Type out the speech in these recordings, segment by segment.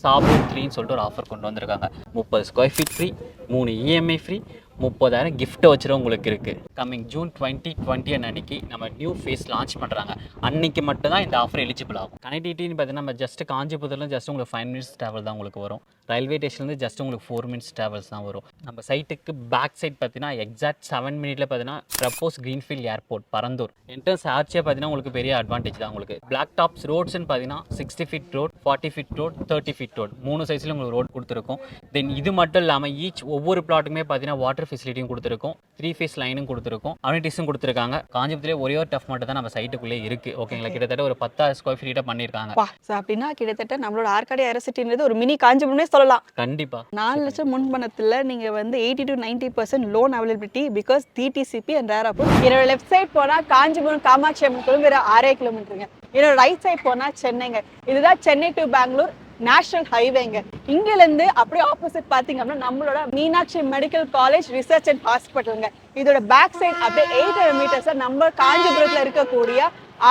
சாபூன் 3ன்னு சொல்லிட்டு ஒரு ஆஃபர் கொண்டு வந்திருக்காங்க. 30 square feet free, 3 EMI free, 30,000 gift வச்சுரும் உங்களுக்கு இருக்குது. கம்மிங் ஜூன் 2020 அன்னைக்கு நம்ம நியூ ஃபேஸ் லான்ச் பண்ணுறாங்க. அன்னைக்கு மட்டும் தான் இந்த ஆஃபர் எலிஜிபிள் ஆகும். கனெக்டிவிட்டின்னு பார்த்தீங்கன்னா நம்ம ஜஸ்ட் காஞ்சிபுரத்தில் ஜஸ்ட் உங்களுக்கு 5 மினிட்ஸ் ட்ராவல் தான் உங்களுக்கு வரும். ரயில்வே ஸ்டேஷன்லேருந்து ஜஸ்ட் உங்களுக்கு 4 மினிட்ஸ் ட்ராவல்ஸ் தான் வரும். நம்ம சைட்டுக்கு பேக் சைட் பார்த்தீங்கன்னா எக்ஸாக்ட் 7 மினிட்ல பார்த்தீங்கன்னா proposed greenfield airport Parandur. Entrance ஆர்ச்சியாக பார்த்தீங்கன்னா உங்களுக்கு பெரிய அட்வான்டேஜ் தான் உங்களுக்கு. பிளாக் டாப்ஸ் ரோட்ஸ்ன்னு பார்த்தீங்கன்னா 60 feet road, 40 feet road, 30 feet road 3 சைஸ்ல உங்களுக்கு ரோட் கொடுத்துருக்கும். தென் இது மட்டும் இல்லாமல் ஒவ்வொரு பிளாட்டுக்குமே பார்த்தீங்கன்னா வாட்டர் ஃபெசிலிட்டியும் கொடுத்துருக்கும், 3 ஃபேஸ் லைனும் கொடுத்துருக்கும், அம்யூனிட்டிஸும் கொடுத்துருக்காங்க. காஞ்சிபுரத்திலே ஒரே ஒரு டஃப் மட்டும் தான் நம்ம சைட்டுக்குள்ளே இருக்குது. ஓகேங்களா, கிட்டத்தட்ட ஒரு 10,000 ஸ்கொயர் ஃபீட்டாக பண்ணியிருக்காங்க. அப்படின்னா கிட்டத்தட்ட நம்மளோட ஆற்காடு ஏரோசிட்டின்றது ஒரு மினி காஞ்சிபுரம்னே சொல்லலாம். கண்டிப்பா 4 லட்சம் முன்பணத்தில் நீங்கள் வந்து 80 to 90% loan availability because DTCP and rare approve. என்னோட லெஃப்ட் சைட் போனால் காஞ்சிபுரம் காமாட்சி அம்மன் கோவில் வேறு 6 கிலோமீட்டருங்க. என்னோட ரைட் சைட் போனால் சென்னைங்க. இதுதான் சென்னை டு பெங்களூர் நேஷனல் ஹைவேங்க. இங்கிருந்து அப்படியே ஆப்போசிட் பார்த்தீங்க அப்படின்னா நம்மளோட Meenakshi medical college research and ஹாஸ்பிட்டலுங்க. இதோட பேக் சைட் அப்படியே 800 மீட்டர்ஸ் நம்ம காஞ்சிபுரத்தில் இருக்கக்கூடிய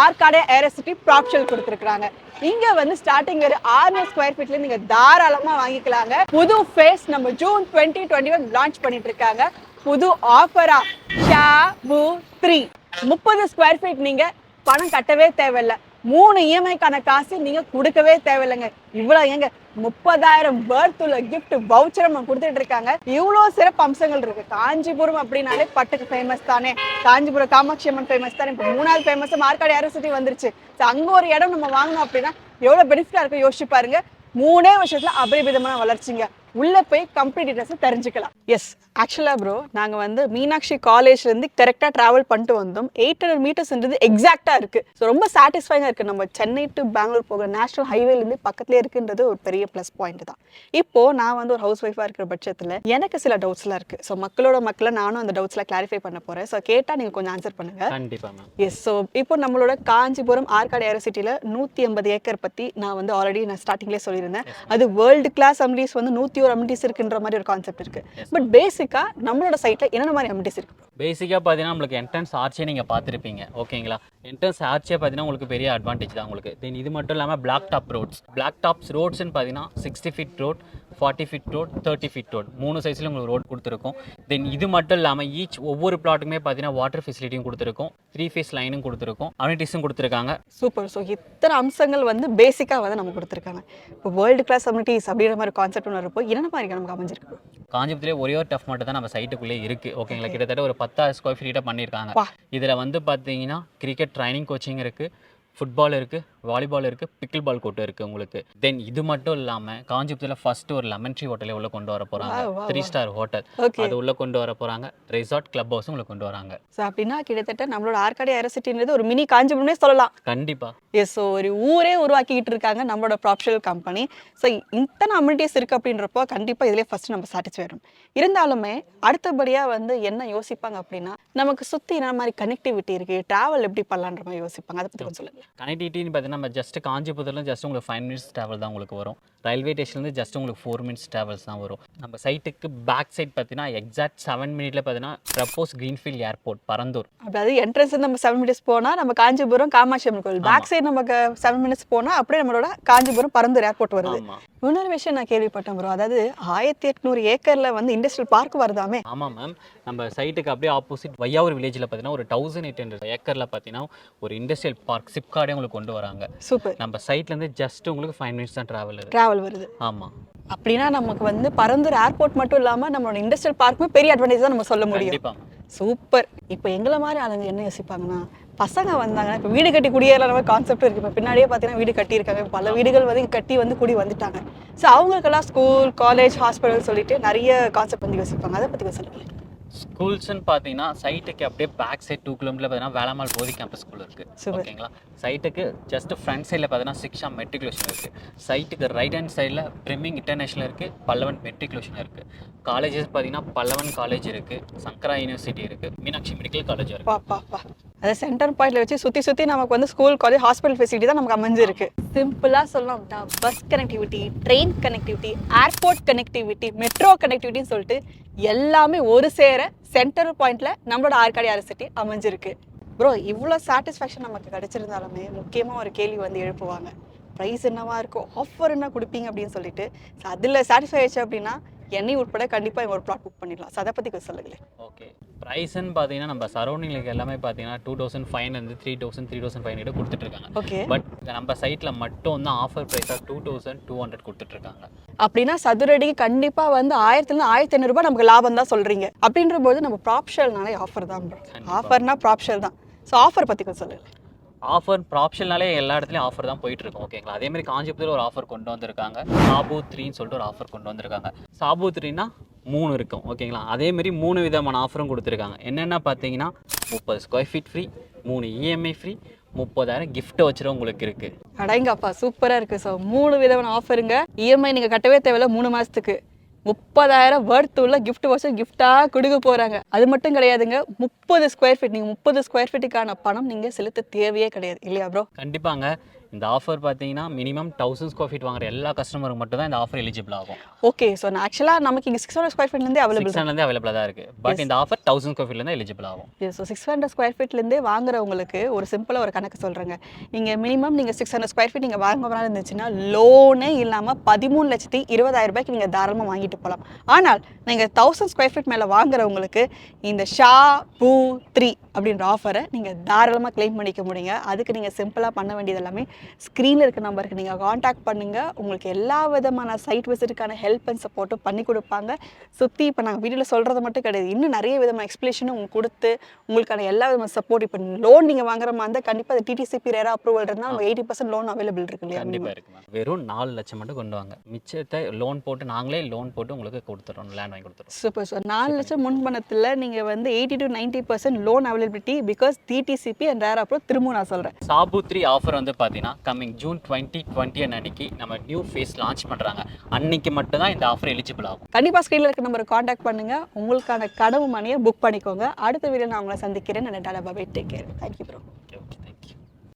ஆற்காடு ஏரோசிட்டி ப்ராப்ஷல் கொடுத்துருக்காங்க. இங்க வந்து ஸ்டார்டிங் ஒரு 600 ஸ்கொயர் ஃபீட்ல நீங்க தாராளமா வாங்கிக்கலாங்க. புது ஃபேஸ் நம்ம ஜூன் 2021 லான்ச் பண்ணிட்டு இருக்காங்க. புது ஆஃபரா ஷாபு 3 30 ஸ்கொயர் ஃபீட் நீங்க பணம் கட்டவே தேவையில்ல. 3 இஎம்ஐக்கான காசு நீங்க கொடுக்கவே தேவையில்லைங்க. இவ்வளவு ஏங்க 30,000 பர்த் உள்ள கிஃப்ட் வவுச்சர் நம்ம கொடுத்துட்டு இருக்காங்க. இவ்வளவு சிறப்பு அம்சங்கள் இருக்கு. காஞ்சிபுரம் அப்படின்னாலே பட்டுக்கு ஃபேமஸ் தானே, காஞ்சிபுரம் காமாட்சி அம்மன் ஃபேமஸ் தானே. இப்போ 3வது ஃபேமஸ் ஆற்காடு ஏரோசிட்டி வந்துருச்சு. அங்க ஒரு இடம் நம்ம வாங்கணும் அப்படின்னா எவ்வளவு பெனிஃபிட்டா இருக்கும் யோசிச்சு பாருங்க. 3 வருஷத்துல அபரிமிதமான வளர்ச்சிங்க. உள்ள போய் கம்ப்ளீட் டீடைல்ஸ் தெரிஞ்சுக்கலாம். எஸ், ஆக்சுவலா ப்ரோ நாங்க வந்து மீனாட்சி காலேஜ்ல இருந்து கரெக்டா டிராவல் பண்ணிட்டு வந்தோம். 800 மீட்டர்ஸ்ன்றது எக்ஸாக்டா இருக்கு. ஸோ ரொம்ப சாட்டிஸ்ஃபைங்கா இருக்கு. நம்ம சென்னை டு பெங்களூர் போகிற நேஷனல் ஹைவேல இருந்து பக்கத்துலேயே இருக்குன்றது ஒரு பெரிய ப்ளஸ் பாயிண்ட் தான். இப்போ நான் வந்து ஒரு ஹவுஸ் ஒய்ஃபா இருக்கிற பட்சத்துல எனக்கு சில டவுட்ஸ்லாம் இருக்கு. ஸோ மக்கள நானும் அந்த டவுட்ஸ்லாம் கிளாரிஃபை பண்ண போறேன். ஸோ கேட்டா நீங்க கொஞ்சம் ஆன்சர் பண்ணுங்க. கண்டிப்பா மேம். எஸ், ஸோ இப்போ நம்மளோட காஞ்சிபுரம் ஆற்காடு ஏரோசிட்டியில 180 ஏக்கர் பத்தி நான் வந்து ஆல்ரெடி நான் ஸ்டார்டிங்லேயே சொல்லியிருந்தேன். அது வேர்ல்டு கிளாஸ் அம்யூனிட்டிஸ் வந்து 101 அம்யூனிட்டிஸ் இருக்குன்ற மாதிரி ஒரு கான்செப்ட் இருக்கு. பட் பேசிக்கா நம்மளோட சைட்ல என்னென்ன மாதிரி அம்யூனிட்டிஸ் இருக்கு? பேசிக்காக பார்த்தீங்கன்னா நம்மளுக்கு என்ட்ரன்ஸ் ஆர்ச்சியை நீங்கள் பார்த்துருப்பீங்க. ஓகேங்களா, என்ட்ரன்ஸ் ஆர்ச்சியை பார்த்தீங்கன்னா உங்களுக்கு பெரிய அட்வான்டேஜ் தான் உங்களுக்கு. தென் இது மட்டும் இல்லாமல் பிளாக் டாப்ஸ் ரோட்ஸ்ன்னு பார்த்தீங்கன்னா 60 feet road, 40 feet road, 30 feet road 3 சைஸ்ல உங்களுக்கு ரோட் கொடுத்துருக்கும். தென் இது மட்டும் இல்லாமல் ஒவ்வொரு பிளாட்டுக்குமே பார்த்தீங்கன்னா வாட்டர் ஃபெசிலிட்டியும் கொடுத்துருக்கும், 3 ஃபேஸ் லைனும் கொடுத்துருக்கும், அம்யூனிட்டிஸும் கொடுத்துருக்காங்க. சூப்பர். ஸோ இத்தனை அம்சங்கள் வந்து பேசிக்காக வந்து நம்ம கொடுத்துருக்காங்க. இப்போ வேர்ல்டு கிளாஸ் அம்யூனிட்டிஸ் அப்படின்ற மாதிரி கான்செப்ட் ஒன்று இருப்போம். என்ன மாதிரி நமக்கு அமைஞ்சிருக்கு? காஞ்சிபுரத்திலே ஒரே ஒரு டஃப் மட்டும் தான் நம்ம சைட்டுக்குள்ளே இருக்குது. ஓகேங்களா, கிட்டத்தட்ட ஒரு 10,000 ஸ்கொயர் ஃபீட்டாக பண்ணியிருக்காங்க. இதில் வந்து பார்த்தீங்கன்னா கிரிக்கெட் ட்ரைனிங் கோச்சிங் இருக்குது, ஃபுட்பால் இருக்குது, வாலிபால் இருக்குது, பிக்கிள் பால் கோர்ட்டு இருக்குது உங்களுக்கு. தென் இது மட்டும் இல்லாமல் காஞ்சிபுரத்தில் ஃபர்ஸ்ட் ஒரு லெமன் ட்ரீ ஹோட்டலை உள்ள கொண்டு வர போகிறாங்க. 3 ஸ்டார் ஹோட்டல் அது உள்ள கொண்டு வர போகிறாங்க. ரெசார்ட் கிளப் ஹவுஸும் உள்ள கொண்டு வராங்க. ஸோ அப்படின்னா கிட்டத்தட்ட நம்மளோட ஆற்காடு ஏரோசிட்டின்றது ஒரு மினி காஞ்சிபுரம்னே சொல்லலாம். கண்டிப்பா. எஸ், ஸோ ஒரு ஊரே உருவாக்கிட்டு இருக்காங்க நம்மளோட ப்ராப்ஷல் கம்பெனி. ஸோ இத்தனை அம்யூனிட்டிஸ் இருக்குது அப்படின்றப்போ கண்டிப்பாக இதிலே ஃபர்ஸ்ட் நம்ம சாட்டிஸ்ஃபை ஆகும். இருந்தாலுமே அடுத்தபடியாக வந்து என்ன யோசிப்பாங்க அப்படின்னா நமக்கு சுற்றி என்ன மாதிரி கனெக்டிவிட்டி இருக்குது, ட்ராவல் எப்படி பண்ணலான்ற மாதிரி யோசிப்பாங்க. அதை பற்றி கொஞ்சம் சொல்லுங்கள். கனெக்டிவிட்டின்னு பார்த்தீங்கன்னா நம்ம ஜஸ்ட் காஞ்சிபுரத்தில் ஜஸ்ட் உங்களுக்கு 5 மினிட்ஸ் ட்ராவல் தான் உங்களுக்கு வரும். ரயில்வே ஸ்டேஷன்லேருந்து ஜஸ்ட் உங்களுக்கு 4 மினிட்ஸ் ட்ராவல்ஸ் தான் வரும். நம்ம சைட்டுக்கு பேக் சைட் பார்த்தீங்கன்னா எக்ஸாக்ட் 7 மினிட்ல பார்த்தீங்கன்னா ப்ரப்போஸ் கிரீன்ஃபீல்ட் ஏர்போர்ட் பரந்தூர். அதாவது என்ட்ரன்ஸ் நம்ம 7 மினிட்ஸ் போனால் நம்ம காஞ்சிபுரம் காமாட்சி அம்மன் கோவில், பேக் சைடு நமக்கு 7 மினிட்ஸ் போனால் அப்படியே நம்மளோட காஞ்சிபுரம் பரந்தூர் ஏர்போர்ட் வருது. இன்னொரு விஷயம் நான் கேள்விப்பட்டேன் ப்ரோ, அதாவது 1800 ஏக்கர்ல வந்து இண்டஸ்ட்ரியல் பார்க் வருதாமே? ஆமாம் மேம். நம்ம சைட்டுக்கு அப்படியே ஆப்போசிட் வையாவூர் வில்லேஜில் பார்த்தீங்கன்னா ஒரு 1800 ஏக்கரில் பார்த்தீங்கன்னா ஒரு இண்டஸ்ட்ரியல் பார்க் சிப்கார்டே உங்களுக்கு கொண்டு வராங்க. சூப்பர். நம்ம சைட்லேருந்து ஜஸ்ட் உங்களுக்கு 5 மினிட்ஸ் தான் ட்ராவல் வருது. ஆமாம். அப்படின்னா நமக்கு வந்து பரந்தூர் ஏர்போர்ட் மட்டும் இல்லாமல் நம்மளோட இண்டஸ்ட்ரியல் பார்க்குமே பெரிய அட்வான்டேஜ் தான் நம்ம சொல்ல முடியும். சூப்பர். இப்போ எங்களை மாதிரி ஆளுங்க என்ன யோசிப்பாங்கன்னா பசங்க வந்தாங்க இப்போ வீடு கட்டி குடியேறல கான்செப்ட் இருக்குது. இப்போ பின்னாடியே பார்த்தீங்கன்னா வீடு கட்டியிருக்காங்க. பல வீடுகள் வந்து கட்டி வந்து குடி வந்துட்டாங்க. ஸோ அவங்களுக்கெல்லாம் ஸ்கூல், காலேஜ், ஹாஸ்பிட்டல் சொல்லிட்டு நிறைய கான்செப்ட் வந்து யோசிப்பாங்க. அதை பற்றி சொல்லுங்கள். ஸ்கூல்ஸ்ன்னு பார்த்தீங்கன்னா சைட்டுக்கு அப்படியே பேக் சைட் 2 கிலோமீட்டர் பார்த்தீங்கன்னா வேளாமால் போதி கேம்பஸ் ஸ்கூல் இருக்குது. ஓகேங்களா, சைட்டுக்கு ஜஸ்ட் ஃப்ரண்ட் சைடில் பார்த்தீங்கன்னா சிக்ஷா மெட்ரிகுலேஷன் இருக்குது. சைட்டுக்கு ரைட் ஹேண்ட் சைடில் ட்ரிம்மிங் இன்டர்நேஷனல் இருக்குது, பல்லவன் மெட்ரிகுலேஷன் இருக்குது. காலேஜஸ் பார்த்தீங்கன்னா பல்லவன் காலேஜ் இருக்குது, சங்கரா யூனிவர்சிட்டி இருக்குது, மீனாட்சி மெடிக்கல் காலேஜ் இருக்குது. அதை சென்டர் பாயிண்ட்ல வச்சு சுற்றி நமக்கு வந்து ஸ்கூல், காலேஜ், ஹாஸ்பிட்டல் ஃபெசிலிட்டி தான் நமக்கு அமைஞ்சிருக்கு. சிம்பிளாக சொல்லணும் அப்படின்னா bus connectivity, train connectivity, airport connectivity, metro கனெக்டிவிட்டின்னு சொல்லிட்டு எல்லாமே ஒரு சேர சென்டர் பாயிண்ட்ல நம்மளோட ஆற்காடு ஏரோசிட்டி அமைஞ்சிருக்கு. ப்ரோ இவ்வளோ சாட்டிஸ்ஃபேக்ஷன் நமக்கு கிடைச்சிருந்தாலுமே முக்கியமாக ஒரு கேள்வி வந்து எழுப்புவாங்க, ப்ரைஸ் என்னவா இருக்கும், ஆஃபர் என்ன கொடுப்பீங்க அப்படின்னு சொல்லிட்டு. ஸோ அதில் சாட்டிஸ்ஃபை ஆயிடுச்சு அப்படின்னா என்னை உட்பட கண்டிப்பாக ஒரு ப்ளாட் புக் பண்ணிடலாம். ஸோ அதை பற்றி கொஞ்சம் சொல்லுங்களேன். ஓகே, ப்ரைஸ்ன்னு பார்த்தீங்கன்னா நம்ம சரௌண்டிங்கில் எல்லாமே பார்த்தீங்கன்னா 2500 3000 3500 கொடுத்துட்ருக்காங்க. ஓகே, பட் நம்ம சைட்டில் மட்டும் தான் ஆஃபர் ப்ரைஸாக 2200 கொடுத்துட்ருக்காங்க. அப்படின்னா சதுரடிக்கு கண்டிப்பாக வந்து 1000 1500 ரூபாய் நமக்கு லாபம் தான் சொல்கிறீங்க. அப்படின்ற போது நம்ம ப்ராப்ஷல்னாலே ஆஃபர் தான். ஆஃபர்னா ப்ராப்ஷல் தான். ஸோ ஆஃபர் பற்றி கொஞ்சம் சொல்லுங்கள். ஆஃபர் ப்ராப்ஷன்னாலே எல்லா இடத்துலையும் ஆஃபர் தான் போயிட்டு இருக்கும். ஓகேங்களா, அதேமாதிரி காஞ்சிபுரத்தில் ஒரு ஆஃபர் கொண்டு வந்திருக்காங்க. சாபு 3ன்னு சொல்லிட்டு ஒரு ஆஃபர் கொண்டு வந்திருக்காங்க. சாபு 3னா 3 இருக்கும். ஓகேங்களா, அதேமாதிரி 3 விதமான ஆஃபரும் கொடுத்துருக்காங்க. என்னென்ன பார்த்தீங்கன்னா 30 square feet free, 3 EMI free, 30,000 gift வச்சுரும் உங்களுக்கு இருக்குது. அடங்கப்பா, சூப்பராக இருக்குது. ஸோ 3 விதமான ஆஃபருங்க. இஎம்ஐ நீங்கள் கட்டவே தேவையில்ல 3 மாதத்துக்கு. 30,000 வர்த் உள்ள கிஃப்ட் வச்சு கிஃப்டாக கொடுக்க போகிறாங்க. அது மட்டும் கிடையாதுங்க, 30 ஸ்கொயர் ஃபீட். நீங்கள் 30 ஸ்கொயர் ஃபீட்டுக்கான பணம் நீங்கள் செலுத்த தேவையே கிடையாது இல்லையா ப்ரோ? கண்டிப்பாங்க. இந்த ஆஃபர் பார்த்தீங்கன்னா மினிமம் 1000 ஸ்கொயர் ஃபீட் வாங்குற எல்லா கஸ்டமருக்கு மட்டும் தான் இந்த ஆஃபர் எலிஜிபிள் ஆகும். ஓகே, ஸோ நான் ஆக்சுவலாக நமக்கு இங்கே 600 ஸ்கொயர் ஃபீட்லேருந்தே அவைலபிள் 600 அவைலபிளாக தான் இருக்குது. பட் இந்த ஆஃபர் 1000 ஸ்கொயர் ஃபீட்லேருந்து எலிஜிபிள் ஆகும். ஸோ 600 ஸ்கொயர் ஃபீட்லேருந்தே வாங்குறவங்களுக்கு ஒரு சிம்பிளாக ஒரு கணக்கு சொல்கிறேங்க. நீங்கள் மினிமம் நீங்கள் 600 ஸ்கொயர் ஃபீட் நீங்கள் வாங்க மாதிரி இருந்துச்சுன்னா லோனே இல்லாமல் 13,20,000 ரூபாய்க்கு நீங்கள் தாராளமாக வாங்கிட்டு போகலாம். ஆனால் நீங்கள் 1000 ஸ்கொயர் ஃபீட் மேலே வாங்குறவங்களுக்கு இந்த ஷாபு 3 அப்படின்ற ஆஃபரை நீங்கள் தாராளமாக கிளைம் பண்ணிக்க முடியுங்க. அதுக்கு நீங்கள் சிம்பிளாக பண்ண வேண்டியது எல்லாமே ஸ்க்ரீனில் இருக்க நம்பருக்கு நீங்கள் காண்டாக்ட் பண்ணுங்கள். உங்களுக்கு எல்லா விதமான சைட் விசிட்டுக்கான ஹெல்ப் அண்ட் சப்போர்ட்டும் பண்ணி கொடுப்பாங்க. சுற்றி இப்போ நாங்கள் வீடியோவில் சொல்கிறது மட்டும் கிடையாது, இன்னும் நிறைய விதமான எக்ஸ்பிளேஷனும் உங்களுக்கு கொடுத்து உங்களுக்கான எல்லா விதமான சப்போர்ட். இப்போ லோன் நீங்கள் வாங்குற மாதிரி இருந்தால் கண்டிப்பாக அது டிடிசிபி ரேரா அப்ரூவல் இருந்தால் நம்ம 80% லோன் அவைலபிள் இருக்கு இல்லையா? கண்டிப்பாக இருக்குமா. வெறும் 4 லட்சம் மட்டும் கொண்டு வாங்க, மிச்சத்தை லோன் போட்டு நாங்களே லோன் போட்டு உங்களுக்கு கொடுத்துறோம், லேண்ட் வாங்கி கொடுத்துறோம். Super sir. 4 லட்சம் முன் பணத்தில் நீங்கள் வந்து 80 to 90% loan availability because DTCP and RERA approval. திரும்ப நான் சொல்கிறேன், சாபு 3 ஆஃபர் வந்து பார்த்தீங்கன்னா கம்மிங் ஜூன் 2020 அன்னைக்கு நம்ம நியூ ஃபேஸ் லான்ச் பண்ணுறாங்க. அன்னைக்கு மட்டும் தான் இந்த ஆஃபர் எலிஜிபிள் ஆகும். கண்டிப்பாக ஸ்க்ரீனில் இருக்க நம்பரை காண்டாக்ட் பண்ணுங்கள். உங்களுக்கான கனவு மணியை புக் பண்ணிக்கோங்க. அடுத்த வீடியோ நான் உங்களை சந்திக்கிறேன். நான் tata bye, take care. Thank you bro. Okay.